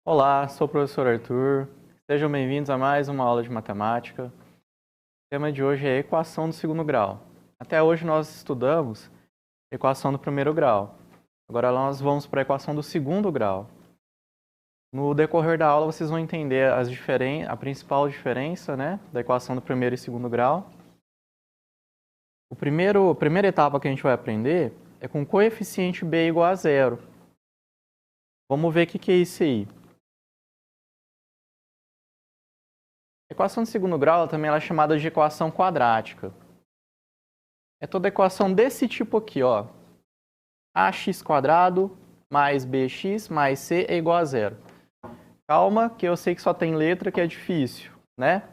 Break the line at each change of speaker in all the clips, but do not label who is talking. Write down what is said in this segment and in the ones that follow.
Olá, sou o professor Arthur. Sejam bem-vindos a mais uma aula de matemática. O tema de hoje é equação do segundo grau. Até hoje nós estudamos equação do primeiro grau. Agora nós vamos para a equação do segundo grau. No decorrer da aula vocês vão entender a principal diferença, da equação do primeiro e segundo grau. A primeira etapa que a gente vai aprender é com coeficiente b igual a zero. Vamos ver o que é isso aí. A equação de segundo grau também é chamada de equação quadrática. É toda equação desse tipo aqui, ó. ax² mais bx mais c é igual a zero. Calma, que eu sei que só tem letra que é difícil, né?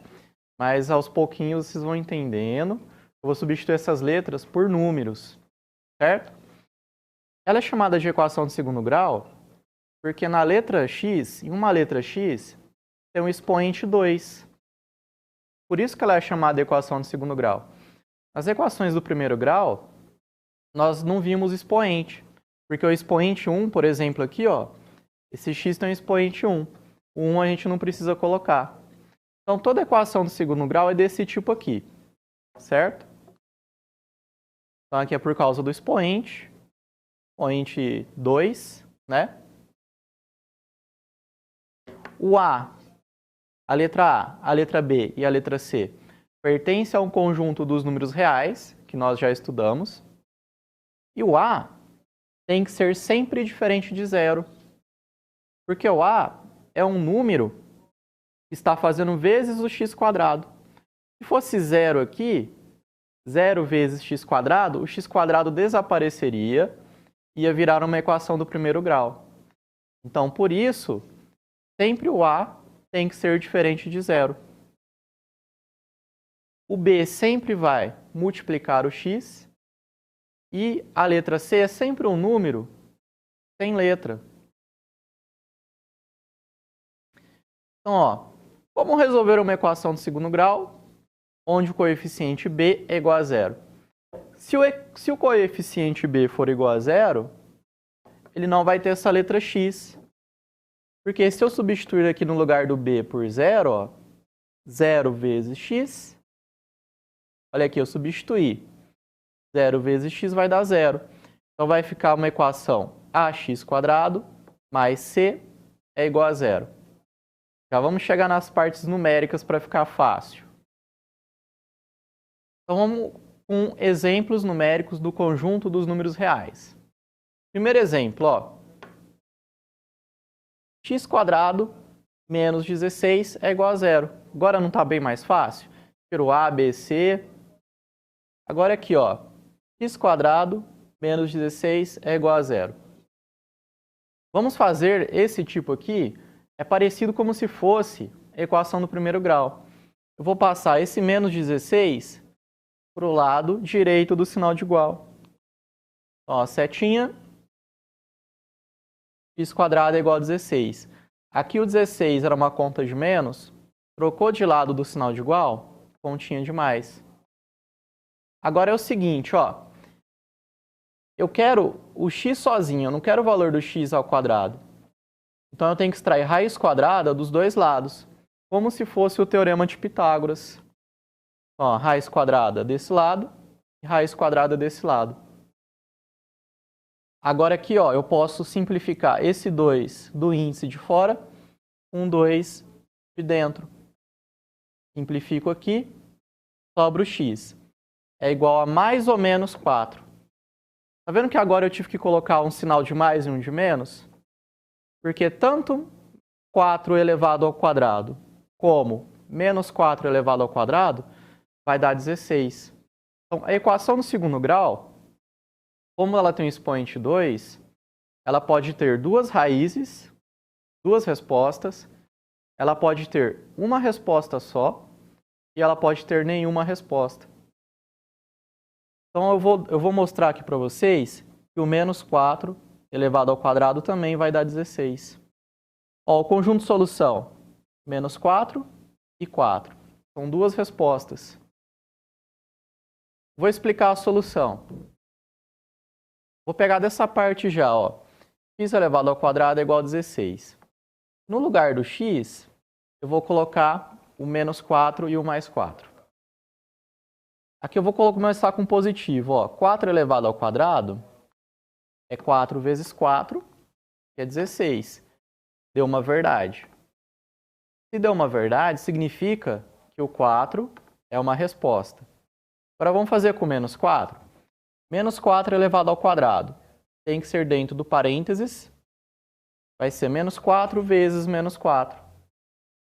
Mas aos pouquinhos vocês vão entendendo. Eu vou substituir essas letras por números, certo? Ela é chamada de equação de segundo grau porque na letra x, em uma letra x, tem um expoente 2. Por isso que ela é chamada de equação de segundo grau. Nas equações do primeiro grau, nós não vimos expoente. Porque o expoente 1, por exemplo, aqui, ó, esse x tem um expoente 1. O 1 a gente não precisa colocar. Então, toda equação do segundo grau é desse tipo aqui, certo? Então, aqui é por causa do expoente 2, né? O a letra A, a letra B e a letra C pertencem a um conjunto dos números reais, que nós já estudamos. E o A tem que ser sempre diferente de zero. Porque o A é um número que está fazendo vezes o x². Se fosse zero aqui, 0 vezes x², o x² desapareceria e ia virar uma equação do primeiro grau. Então, por isso, sempre o A tem que ser diferente de zero. O B sempre vai multiplicar o x e a letra C é sempre um número sem letra. Então, ó, como resolver uma equação de segundo grau onde o coeficiente b é igual a zero? Se o coeficiente b for igual a zero, ele não vai ter essa letra x. Porque se eu substituir aqui no lugar do b por zero, ó, 0 vezes x, olha aqui, eu substituí. 0 vezes x vai dar zero. Então vai ficar uma equação ax² mais c é igual a zero. Já vamos chegar nas partes numéricas para ficar fácil. Então vamos com exemplos numéricos do conjunto dos números reais. Primeiro exemplo, ó. x² menos 16 é igual a zero. Agora não está bem mais fácil? Tiro A, B, C. Agora aqui, ó. x² menos 16 é igual a zero. Vamos fazer esse tipo aqui. É parecido como se fosse a equação do primeiro grau. Eu vou passar esse menos 16 para o lado direito do sinal de igual. Ó, setinha. x² é igual a 16. Aqui o 16 era uma conta de menos. Trocou de lado do sinal de igual, continha de mais. Agora é o seguinte, ó. Eu quero o x sozinho, eu não quero o valor do x ao quadrado. Então eu tenho que extrair raiz quadrada dos dois lados, como se fosse o teorema de Pitágoras. Ó, raiz quadrada desse lado e raiz quadrada desse lado. Agora aqui, ó, eu posso simplificar esse 2 do índice de fora com 2 de dentro. Simplifico aqui, sobra o x. É igual a mais ou menos 4. Tá vendo que agora eu tive que colocar um sinal de mais e um de menos? Porque tanto 4 elevado ao quadrado como menos 4 elevado ao quadrado vai dar 16. Então, a equação do segundo grau, como ela tem um expoente 2, ela pode ter duas raízes, duas respostas, ela pode ter uma resposta só e ela pode ter nenhuma resposta. Então, eu vou mostrar aqui para vocês que o menos 4 elevado ao quadrado também vai dar 16. Ó, o conjunto de solução, menos 4 e 4. São duas respostas. Vou explicar a solução. Vou pegar dessa parte já, ó. X elevado ao quadrado é igual a 16. No lugar do x, eu vou colocar o menos 4 e o mais 4. Aqui eu vou começar com positivo. Ó. 4 elevado ao quadrado é 4 vezes 4, que é 16. Deu uma verdade. Se deu uma verdade, significa que o 4 é uma resposta. Agora vamos fazer com menos 4. Menos 4 elevado ao quadrado tem que ser dentro do parênteses. Vai ser menos 4 vezes menos 4.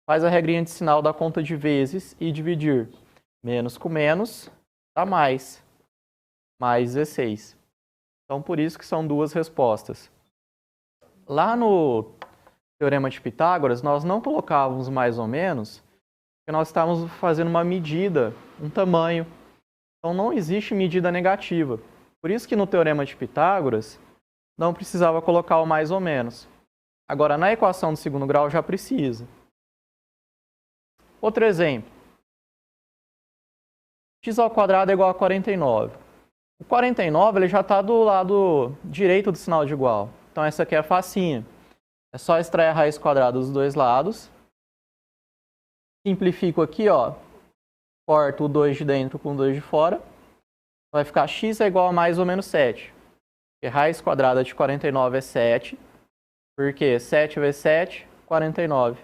Faz a regrinha de sinal da conta de vezes e dividir. Menos com menos dá mais. Mais 16. Então, por isso que são duas respostas. Lá no Teorema de Pitágoras, nós não colocávamos mais ou menos, porque nós estávamos fazendo uma medida, um tamanho. Então, não existe medida negativa. Por isso que no Teorema de Pitágoras, não precisava colocar o mais ou menos. Agora, na equação do segundo grau, já precisa. Outro exemplo. X ao quadrado é igual a 49. O 49 ele já está do lado direito do sinal de igual. Então, essa aqui é facinha. É só extrair a raiz quadrada dos dois lados. Simplifico aqui, ó. Corto o 2 de dentro com o 2 de fora. Vai ficar x é igual a mais ou menos 7. Porque raiz quadrada de 49 é 7. Porque 7 vezes 7, 49.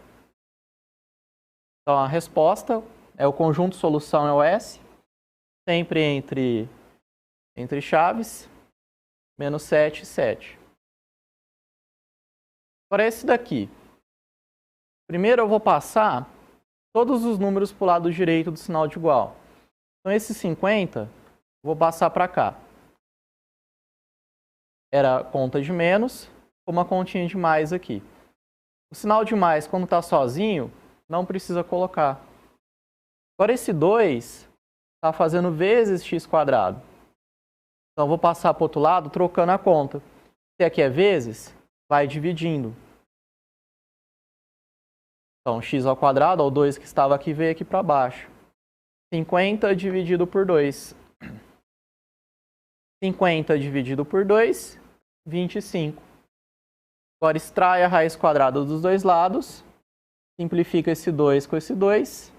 Então, a resposta é o conjunto solução é o S. Sempre entre chaves. Menos 7 e 7. Agora, esse daqui. Primeiro eu vou passar todos os números para o lado direito do sinal de igual. Então, esse 50, eu vou passar para cá. Era conta de menos, com uma continha de mais aqui. O sinal de mais, quando está sozinho, não precisa colocar. Agora, esse 2 está fazendo vezes x². Então, eu vou passar para o outro lado, trocando a conta. Se aqui é vezes, vai dividindo. Então, x ao quadrado, o 2 que estava aqui, veio aqui para baixo. 50 dividido por 2. 50 dividido por 2, 25. Agora, extrai a raiz quadrada dos dois lados. Simplifica esse 2 com esse 2.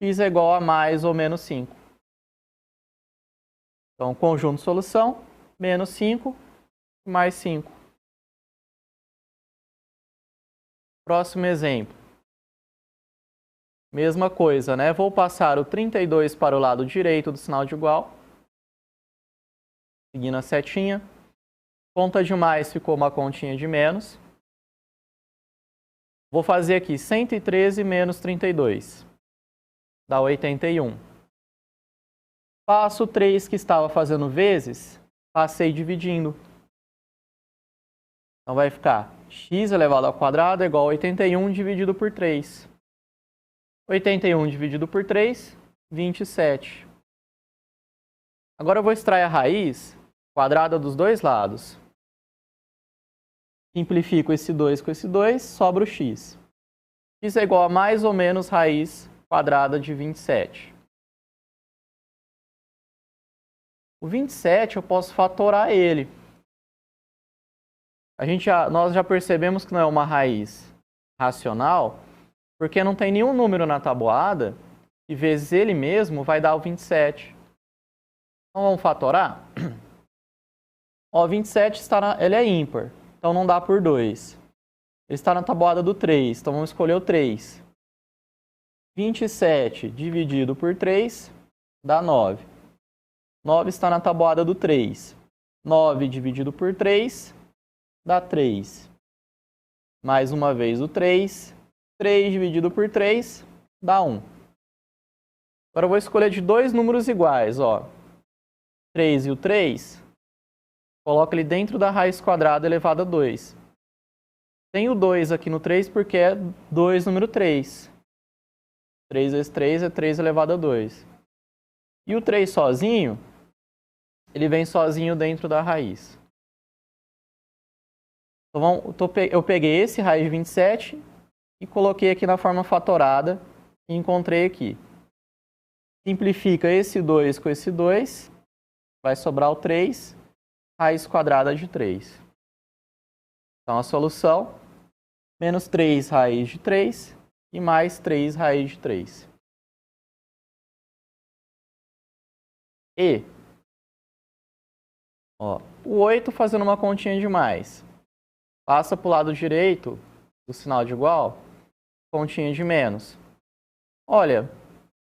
X é igual a mais ou menos 5. Então, conjunto de solução, menos 5 mais 5. Próximo exemplo. Mesma coisa, né? Vou passar o 32 para o lado direito do sinal de igual. Seguindo a setinha. Conta de mais ficou uma continha de menos. Vou fazer aqui 113 menos 32. Dá 81. Passo o 3 que estava fazendo vezes, passei dividindo. Então vai ficar x elevado ao quadrado é igual a 81 dividido por 3. 81 dividido por 3, 27. Agora eu vou extrair a raiz quadrada dos dois lados. Simplifico esse 2 com esse 2, sobra o x. X é igual a mais ou menos raiz quadrada de 27. O 27 eu posso fatorar ele. Nós já percebemos que não é uma raiz racional, porque não tem nenhum número na tabuada, e vezes ele mesmo vai dar o 27. Então vamos fatorar? Ó, 27 ele é ímpar, então não dá por 2. Ele está na tabuada do 3, então vamos escolher o 3. 27 dividido por 3 dá 9. 9 está na tabuada do 3. 9 dividido por 3 dá 3. Mais uma vez o 3. 3 dividido por 3 dá 1. Agora eu vou escolher de dois números iguais. Ó. 3 e o 3. Coloco ele dentro da raiz quadrada elevada a 2. Tem o 2 aqui no 3 porque é 2 número 3. 3 vezes 3 é 3 elevado a 2. E o 3 sozinho, ele vem sozinho dentro da raiz. Então, eu peguei esse raiz de 27 e coloquei aqui na forma fatorada e encontrei aqui. Simplifica esse 2 com esse 2, vai sobrar o 3, raiz quadrada de 3. Então, a solução, menos 3 raiz de 3 e mais 3 raiz de 3. E, ó, o 8 fazendo uma continha de mais. Passa para o lado direito do sinal de igual, continha de menos. Olha,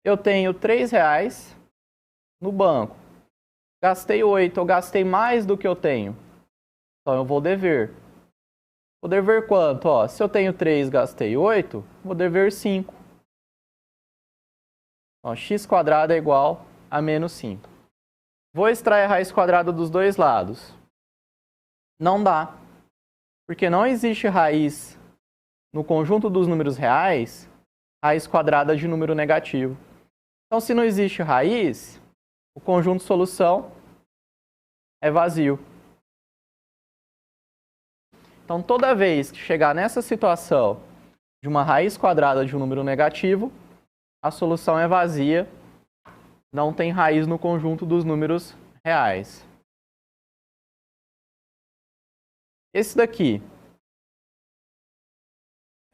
eu tenho R$3 no banco. Gastei 8, eu gastei mais do que eu tenho. Então eu vou dever. Vou dever quanto? Ó, se eu tenho 3 e gastei 8, vou dever 5. Então, x² é igual a menos 5. Vou extrair a raiz quadrada dos dois lados. Não dá. Porque não existe raiz no conjunto dos números reais, raiz quadrada de número negativo. Então, se não existe raiz, o conjunto solução é vazio. Então, toda vez que chegar nessa situação de uma raiz quadrada de um número negativo, a solução é vazia, não tem raiz no conjunto dos números reais. Esse daqui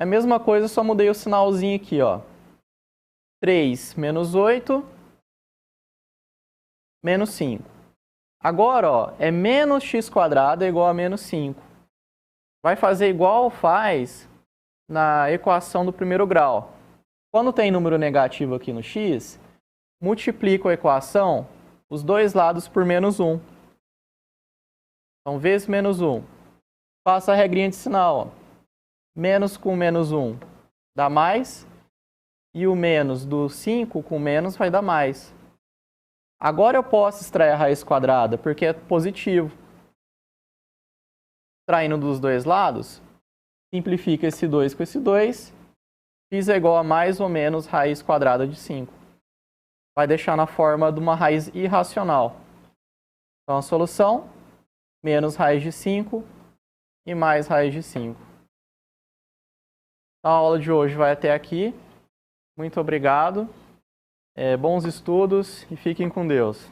é a mesma coisa, só mudei o sinalzinho aqui, ó. 3 menos 8 menos 5. Agora, ó, é menos x² é igual a menos 5. Vai fazer igual faz na equação do primeiro grau. Quando tem número negativo aqui no x, multiplico a equação, os dois lados por menos 1. Então, vezes menos 1. Faço a regrinha de sinal, ó. Menos com menos 1 dá mais, e o menos do 5 com menos vai dar mais. Agora eu posso extrair a raiz quadrada, porque é positivo. Extraindo dos dois lados, simplifica esse 2 com esse 2, x é igual a mais ou menos raiz quadrada de 5. Vai deixar na forma de uma raiz irracional. Então a solução, menos raiz de 5 e mais raiz de 5. Então a aula de hoje vai até aqui. Muito obrigado. Bons estudos e fiquem com Deus.